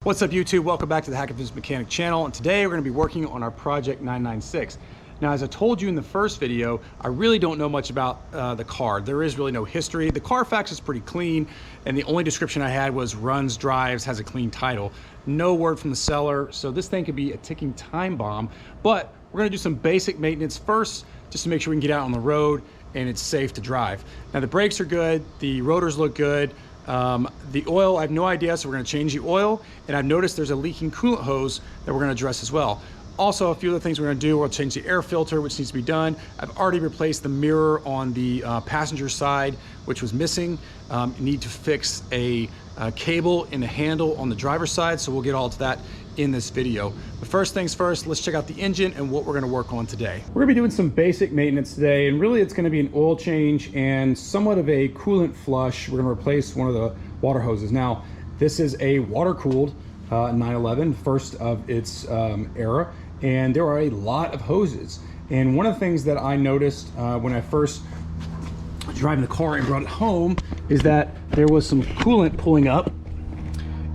What's up YouTube? Welcome back to the Hack Adventures Mechanic channel, and today we're going to be working on our Project 996. Now, as I told you in the first video, I really don't know much about the car. There is really no history. The Carfax is pretty clean, and the only description I had was runs, drives, has a clean title. No word from the seller, so this thing could be a ticking time bomb, but we're going to do some basic maintenance first, just to make sure we can get out on the road and it's safe to drive. Now, the brakes are good, the rotors look good. The oil, I have no idea, so we're going to change the oil, and I've noticed there's a leaking coolant hose that we're going to address as well. Also, a few other things we're going to do, we'll change the air filter, which needs to be done. I've already replaced the mirror on the passenger side, which was missing. Need to fix a cable in the handle on the driver's side, so we'll get all to that in this video. But first things first, let's check out the engine and what we're going to work on today. We're going to be doing some basic maintenance today, and really it's going to be an oil change and somewhat of a coolant flush. We're going to replace one of the water hoses. Now, this is a water-cooled 911, first of its era, and there are a lot of hoses. And one of the things that I noticed when I first driving the car and brought it home is that there was some coolant pulling up,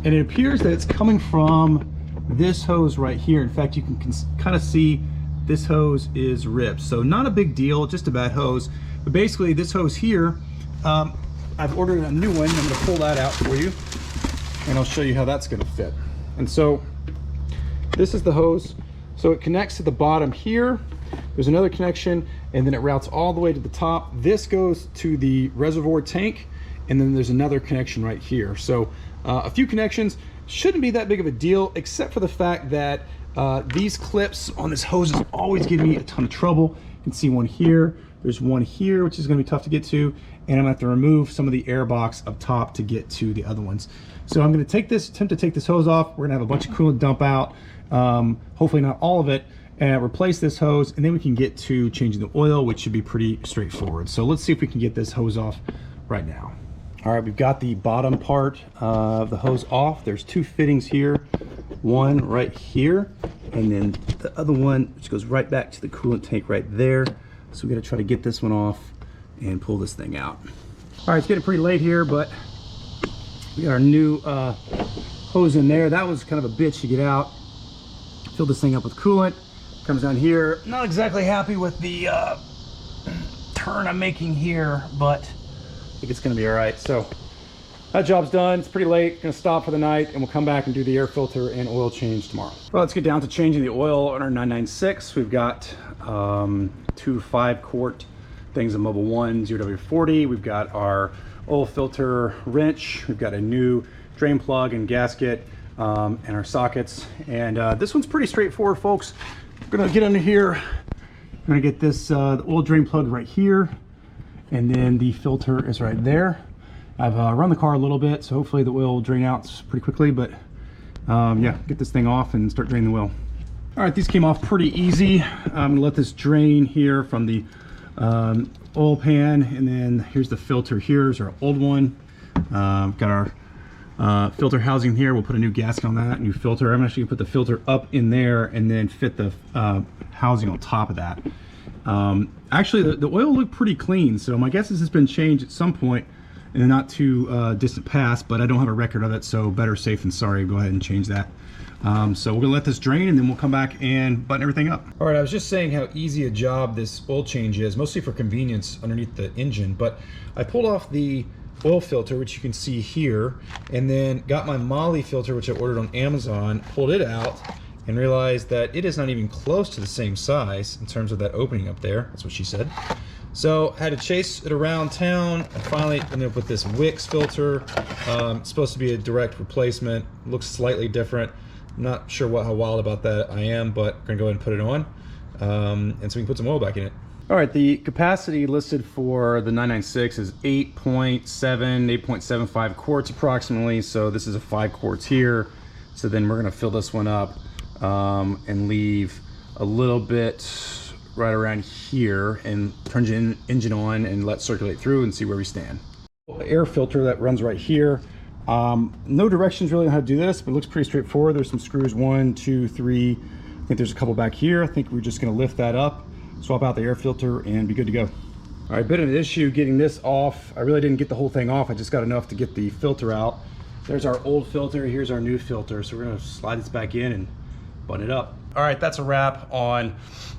and it appears that it's coming from this hose right here. In fact, you can kind of see this hose is ripped, so not a big deal, just a bad hose. But basically this hose here, I've ordered a new one. I'm going to pull that out for you and I'll show you how that's going to fit. And so this is the hose, so it connects to the bottom here. There's another connection, and then it routes all the way to the top. This goes to the reservoir tank, and then there's another connection right here. So a few connections. Shouldn't be that big of a deal, except for the fact that these clips on this hose is always giving me a ton of trouble. You can see one here, there's one here, which is going to be tough to get to, and I'm going to have to remove some of the air box up top to get to the other ones. So I'm going to attempt to take this hose off. We're going to have a bunch of coolant dump out, hopefully not all of it, and replace this hose, and then we can get to changing the oil, which should be pretty straightforward. So let's see if we can get this hose off right now. All right, we've got the bottom part of the hose off. There's two fittings here, one right here, and then the other one, which goes right back to the coolant tank right there. So we got to try to get this one off and pull this thing out. All right, it's getting pretty late here, but we got our new hose in there. That was kind of a bitch to get out. Fill this thing up with coolant. Comes down here. Not exactly happy with the turn I'm making here, but I think it's going to be all right. So that job's done. It's pretty late. Going to stop for the night, and we'll come back and do the air filter and oil change tomorrow. Well, let's get down to changing the oil on our 996. We've got two 5-quart things of Mobil 1 0W40. We've got our oil filter wrench. We've got a new drain plug and gasket, and our sockets. And this one's pretty straightforward, folks. We're going to get under here. I'm going to get this the oil drain plug right here, and then the filter is right there. I've run the car a little bit, so hopefully the oil will drain out pretty quickly, but yeah, get this thing off and start draining the oil. All right, these came off pretty easy. I'm gonna let this drain here from the oil pan, and then here's the filter. Here's our old one. Got our filter housing here. We'll put a new gasket on that, new filter. I'm actually gonna put the filter up in there and then fit the housing on top of that. Actually, the oil looked pretty clean, so my guess is it's been changed at some point in the not too distant past, but I don't have a record of it, so better safe than sorry. Go ahead and change that. So we're gonna let this drain, and then we'll come back and button everything up. All right, I was just saying how easy a job this oil change is, mostly for convenience underneath the engine, but I pulled off the oil filter, which you can see here, and then got my Molly filter, which I ordered on Amazon, pulled it out, and realized that it is not even close to the same size in terms of that opening up there. That's what she said. So I had to chase it around town, and finally ended up with this Wix filter. It's supposed to be a direct replacement. Looks slightly different. I'm not sure how wild about that I am, but I'm gonna go ahead and put it on, and so we can put some oil back in it. All right, the capacity listed for the 996 is 8.75 quarts approximately. So this is a 5 quarts here. So then we're gonna fill this one up and leave a little bit right around here and turn the engine on and let circulate through and see where we stand. Air filter that runs right here. No directions really on how to do this, but it looks pretty straightforward. There's some screws, 1, 2, 3. I think there's a couple back here. I think we're just gonna lift that up, swap out the air filter, and be good to go. All right, bit of an issue getting this off. I really didn't get the whole thing off. I just got enough to get the filter out. There's our old filter, here's our new filter. So we're gonna slide this back in and button it up. All right, that's a wrap on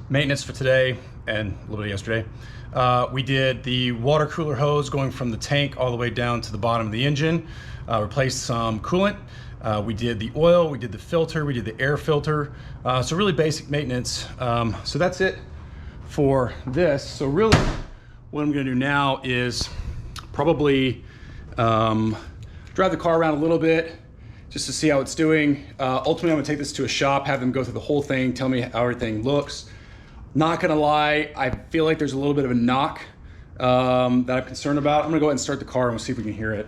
maintenance for today and a little bit yesterday. We did the water cooler hose going from the tank all the way down to the bottom of the engine, replaced some coolant. We did the oil, we did the filter, we did the air filter. So really basic maintenance. So that's it for this. So really what I'm gonna do now is probably drive the car around a little bit just to see how it's doing. Ultimately, I'm gonna take this to a shop, have them go through the whole thing, tell me how everything looks. Not gonna lie, I feel like there's a little bit of a knock that I'm concerned about. I'm gonna go ahead and start the car and we'll see if we can hear it.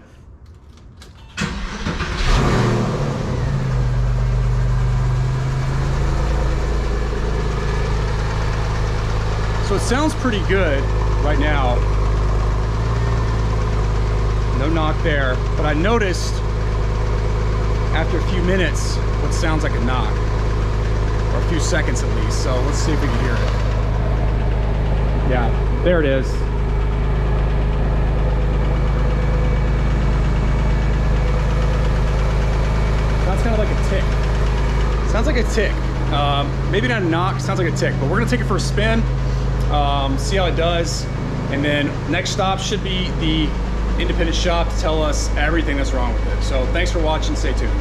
So it sounds pretty good right now. No knock there, but I noticed after a few minutes what sounds like a knock, or a few seconds at least. So let's see if we can hear it. Yeah, there it is. Sounds kind of like a tick. Sounds like a tick. Maybe not a knock, sounds like a tick, but we're gonna take it for a spin, see how it does. And then next stop should be the independent shop to tell us everything that's wrong with it. So thanks for watching, stay tuned.